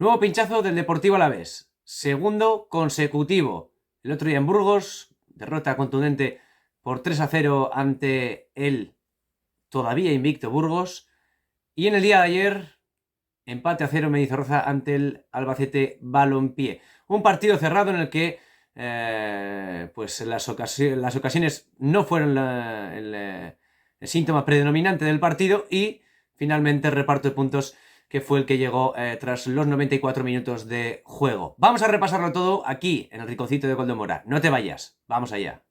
Nuevo pinchazo del Deportivo Alavés, segundo consecutivo. El otro día en Burgos, derrota contundente por 3-0 ante el todavía invicto Burgos. Y en el día de ayer, empate a 0 Mendizorroza ante el Albacete Balompié. Un partido cerrado en el que pues las ocasiones no fueron el síntoma predominante del partido y finalmente el reparto de puntos que fue el que llegó tras los 94 minutos de juego. Vamos a repasarlo todo aquí, en el rinconcito de Goldemora. No te vayas, vamos allá.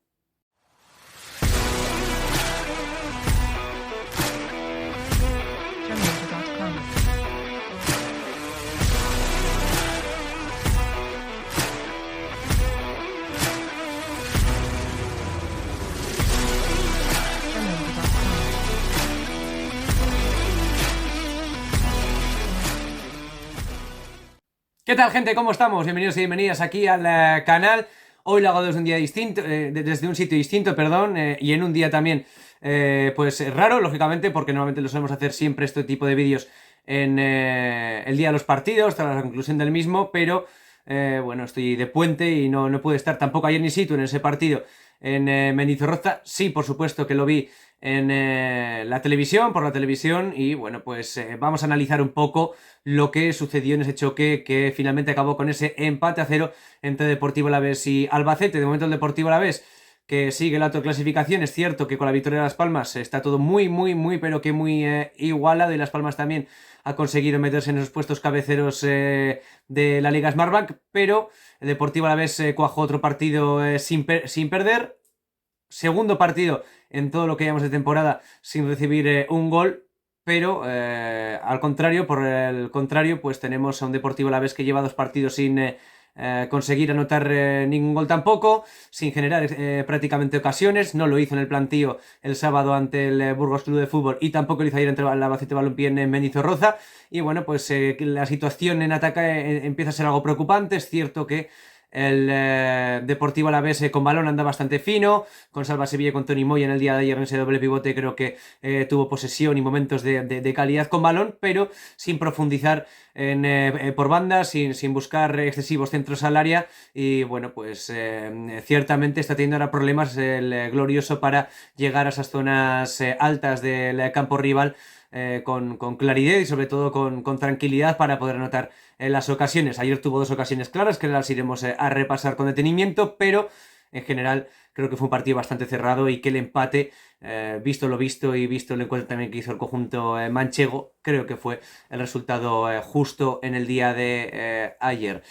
¿Qué tal, gente? ¿Cómo estamos? Bienvenidos y bienvenidas aquí al canal. Hoy lo hago desde un día distinto, desde un sitio distinto, perdón, y en un día también, pues raro, lógicamente, porque normalmente lo solemos hacer siempre este tipo de vídeos en el día de los partidos, tras la conclusión del mismo, pero bueno, estoy de puente y no pude estar tampoco ayer ni situ en ese partido en Mendizorroza. Sí, por supuesto que lo vi en la televisión, por la televisión, y bueno, pues vamos a analizar un poco lo que sucedió en ese choque que finalmente acabó con ese empate a 0 entre Deportivo Alavés y Albacete. De momento el Deportivo Alavés, que sigue la autoclasificación. Es cierto que con la victoria de Las Palmas está todo muy, pero que muy igualado, y Las Palmas también ha conseguido meterse en esos puestos cabeceros de la Liga Smartbank, pero el Deportivo Alavés cuajó otro partido sin perder. Segundo partido en todo lo que llevamos de temporada sin recibir un gol, pero al contrario, por el contrario, pues tenemos a un Deportivo Alavés que lleva dos partidos sin conseguir anotar ningún gol tampoco, sin generar prácticamente ocasiones. No lo hizo en el plantío el sábado ante el Burgos Club de Fútbol y tampoco lo hizo ayer entre el Albacete Balompié en Mendizorroza. Y bueno, pues la situación en ataque empieza a ser algo preocupante. Es cierto que el Deportivo Alavés con balón anda bastante fino, con Salva Sevilla, con Tony Moya en el día de ayer en ese doble pivote. Creo que tuvo posesión y momentos de calidad con balón, pero sin profundizar por bandas, sin buscar excesivos centros al área. Y bueno, pues ciertamente está teniendo ahora problemas el glorioso para llegar a esas zonas altas del campo rival con claridad y sobre todo con tranquilidad para poder anotar en las ocasiones. Ayer tuvo dos ocasiones claras que las iremos a repasar con detenimiento, pero en general creo que fue un partido bastante cerrado y que el empate, visto lo visto y visto el encuentro también que hizo el conjunto manchego, creo que fue el resultado justo en el día de ayer.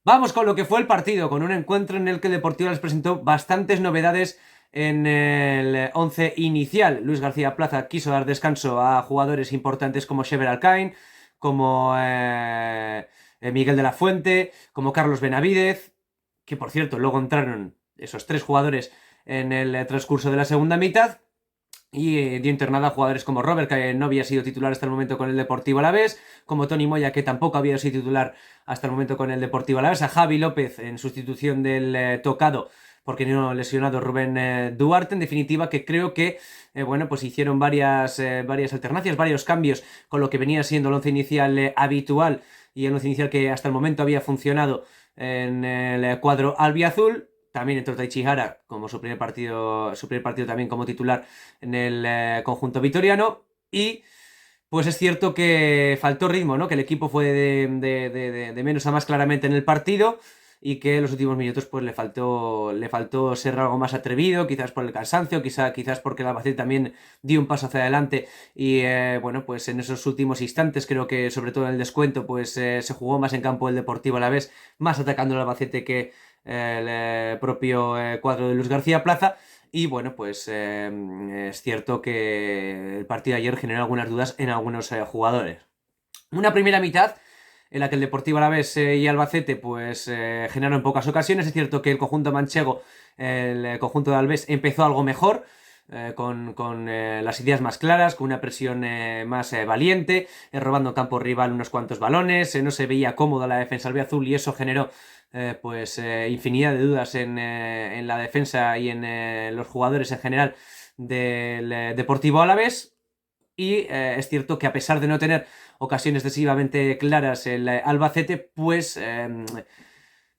Vamos con lo que fue el partido, con un encuentro en el que el Deportivo les presentó bastantes novedades en el 11 inicial. Luis García Plaza quiso dar descanso a jugadores importantes como Xever Alcain, como Miguel de la Fuente, como Carlos Benavidez, que por cierto luego entraron esos tres jugadores en el transcurso de la segunda mitad. Y dio internada a jugadores como Robert, que no había sido titular hasta el momento con el Deportivo Alavés, como Tony Moya, que tampoco había sido titular hasta el momento con el Deportivo Alavés, a Javi López en sustitución del tocado, porque no lesionado Rubén Duarte. En definitiva, que creo que bueno, pues hicieron varias alternancias, varios cambios con lo que venía siendo el once inicial habitual, y el once inicial que hasta el momento había funcionado en el cuadro albiazul. También entró Taichi Hara como su primer partido también como titular en el conjunto vitoriano. Y pues es cierto que faltó ritmo, ¿no? Que el equipo fue de menos a más claramente en el partido, y que en los últimos minutos pues le faltó ser algo más atrevido, quizás por el cansancio, quizás porque el Albacete también dio un paso hacia adelante. Y bueno, pues en esos últimos instantes, creo que sobre todo en el descuento, pues se jugó más en campo del Deportivo Alavés, más atacando el Albacete que el propio cuadro de Luis García Plaza. Y bueno, pues es cierto que el partido de ayer generó algunas dudas en algunos jugadores. Una primera mitad en la que el Deportivo Alavés y Albacete pues generaron pocas ocasiones. Es cierto que el conjunto manchego, el conjunto de Alves, empezó algo mejor, con las ideas más claras, con una presión más valiente, robando campo rival unos cuantos balones. No se veía cómoda la defensa albiazul, y eso generó pues infinidad de dudas en la defensa y en los jugadores en general del Deportivo Alavés. Y es cierto que a pesar de no tener ocasiones decisivamente claras el Albacete, pues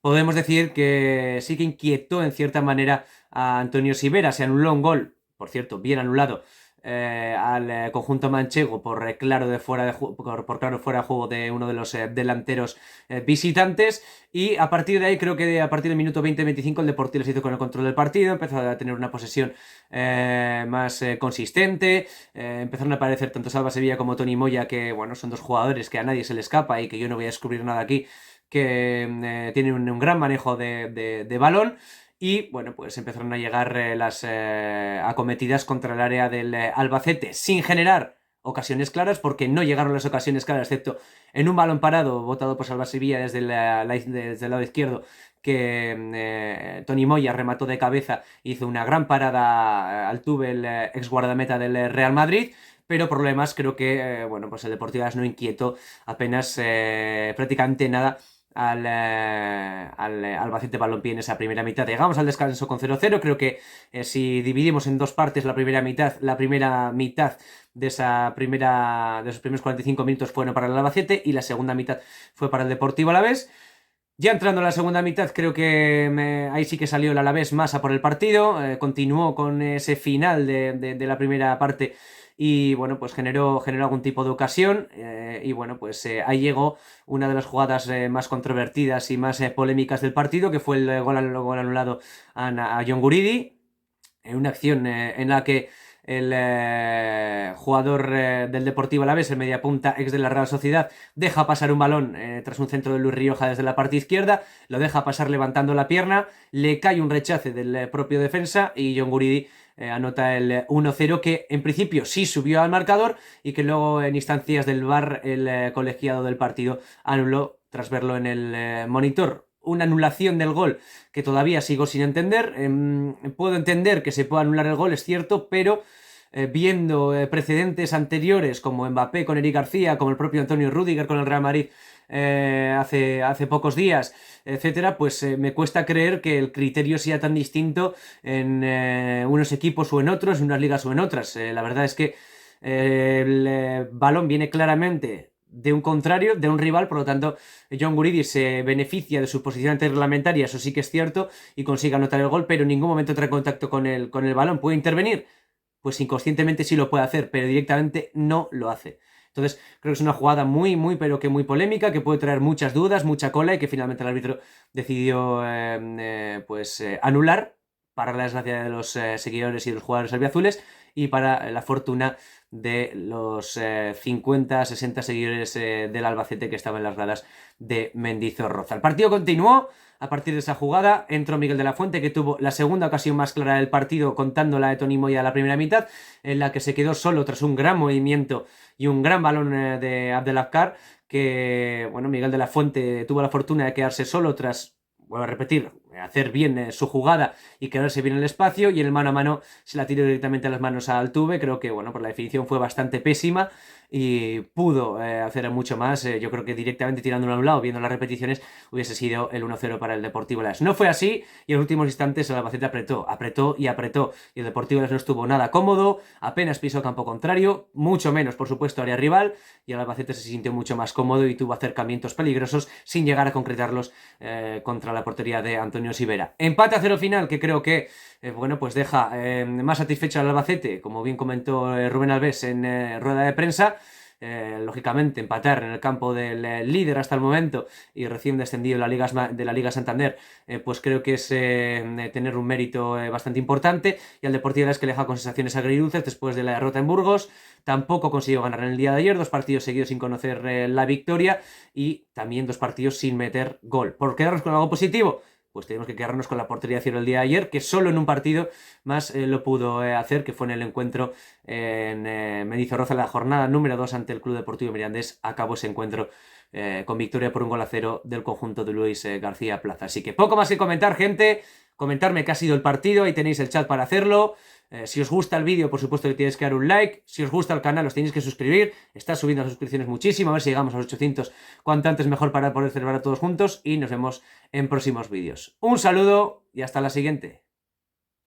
podemos decir que sí que inquietó en cierta manera a Antonio Sivera. Se anuló un gol, por cierto, bien anulado, al conjunto manchego por claro fuera de juego de uno de los delanteros visitantes, y a partir de ahí creo que a partir del minuto 20-25 el Deportivo se hizo con el control del partido, empezó a tener una posesión más consistente, empezaron a aparecer tanto Salva Sevilla como Toni Moya, que bueno, son dos jugadores que a nadie se le escapa y que yo no voy a descubrir nada aquí, que tienen un gran manejo de balón. Y bueno, pues empezaron a llegar las acometidas contra el área del Albacete sin generar ocasiones claras, porque no llegaron las ocasiones claras, excepto en un balón parado botado por Salva Sevilla desde el lado izquierdo, que Toni Moya remató de cabeza, hizo una gran parada al Tuve, el ex guardameta del Real Madrid. Pero por lo demás creo que bueno, pues el Deportivo no inquietó apenas prácticamente nada al Albacete Balompié en esa primera mitad. Llegamos al descanso con 0-0. Creo que si dividimos en dos partes la primera mitad de esos primeros 45 minutos fueron para el Albacete y la segunda mitad fue para el Deportivo Alavés. Ya entrando en la segunda mitad, creo que ahí sí que salió el Alavés más a por el partido, continuó con ese final de la primera parte y bueno, pues generó algún tipo de ocasión, y bueno, pues ahí llegó una de las jugadas más controvertidas y más polémicas del partido, que fue el gol anulado a John Guridi, en una acción en la que el jugador del Deportivo Alavés, el mediapunta ex de la Real Sociedad, deja pasar un balón tras un centro de Luis Rioja desde la parte izquierda, lo deja pasar levantando la pierna, le cae un rechace del propio defensa y John Guridi anota el 1-0, que en principio sí subió al marcador y que luego en instancias del VAR el colegiado del partido anuló tras verlo en el monitor. Una anulación del gol que todavía sigo sin entender. Puedo entender que se pueda anular el gol, es cierto, pero viendo precedentes anteriores como Mbappé con Eric García, como el propio Antonio Rüdiger con el Real Madrid hace pocos días, etcétera, pues me cuesta creer que el criterio sea tan distinto en unos equipos o en otros, en unas ligas o en otras. La verdad es que el balón viene claramente de un contrario, de un rival, por lo tanto John Guridi se beneficia de su posición antirreglamentaria, eso sí que es cierto, y consigue anotar el gol, pero en ningún momento trae contacto con el balón. ¿Puede intervenir? Pues inconscientemente sí lo puede hacer, pero directamente no lo hace. Entonces creo que es una jugada muy, pero que muy polémica, que puede traer muchas dudas, mucha cola, y que finalmente el árbitro decidió anular, para la desgracia de los seguidores y de los jugadores albiazules, y para la fortuna de los 50-60 seguidores del Albacete que estaban en las gradas de Mendizorroza. El partido continuó. A partir de esa jugada entró Miguel de la Fuente, que tuvo la segunda ocasión más clara del partido, contando la de Toni Moya a la primera mitad, en la que se quedó solo tras un gran movimiento y un gran balón de Abdelakar, que bueno, Miguel de la Fuente tuvo la fortuna de quedarse solo tras, vuelvo a repetir, hacer bien su jugada y quedarse bien en el espacio, y en el mano a mano se la tiró directamente a las manos a Altuve. Creo que bueno, por la definición fue bastante pésima y pudo hacer mucho más. Yo creo que directamente tirándolo a un lado, viendo las repeticiones, hubiese sido el 1-0 para el Deportivo Alavés. No fue así, y en los últimos instantes el Albacete apretó, y el Deportivo Alavés no estuvo nada cómodo, apenas pisó campo contrario, mucho menos, por supuesto, área rival, y el Albacete se sintió mucho más cómodo y tuvo acercamientos peligrosos sin llegar a concretarlos contra la portería de Antonio Sivera. Empate a 0 final, que creo que bueno, pues deja más satisfecho al Albacete, como bien comentó Rubén Alves en rueda de prensa. Lógicamente, empatar en el campo del líder hasta el momento y recién descendido de la Liga Santander, pues creo que es tener un mérito bastante importante. Y al Deportivo es que le deja con sensaciones agridulces después de la derrota en Burgos. Tampoco consiguió ganar en el día de ayer, 2 partidos seguidos sin conocer la victoria, y también 2 partidos sin meter gol. ¿Por quedarnos con algo positivo? Pues tenemos que quedarnos con la portería de cero el día de ayer, que solo en un partido más lo pudo hacer, que fue en el encuentro en Mendizorroza, la jornada número 2 ante el Club Deportivo Mirandés. Acabó ese encuentro con victoria por 1-0 del conjunto de Luis García Plaza. Así que poco más que comentar, gente. Comentarme qué ha sido el partido, ahí tenéis el chat para hacerlo. Si os gusta el vídeo, por supuesto que tienes que dar un like. Si os gusta el canal, os tenéis que suscribir. Está subiendo las suscripciones muchísimo. A ver si llegamos a los 800 cuanto antes mejor, para poder celebrar todos juntos. Y nos vemos en próximos vídeos. Un saludo y hasta la siguiente.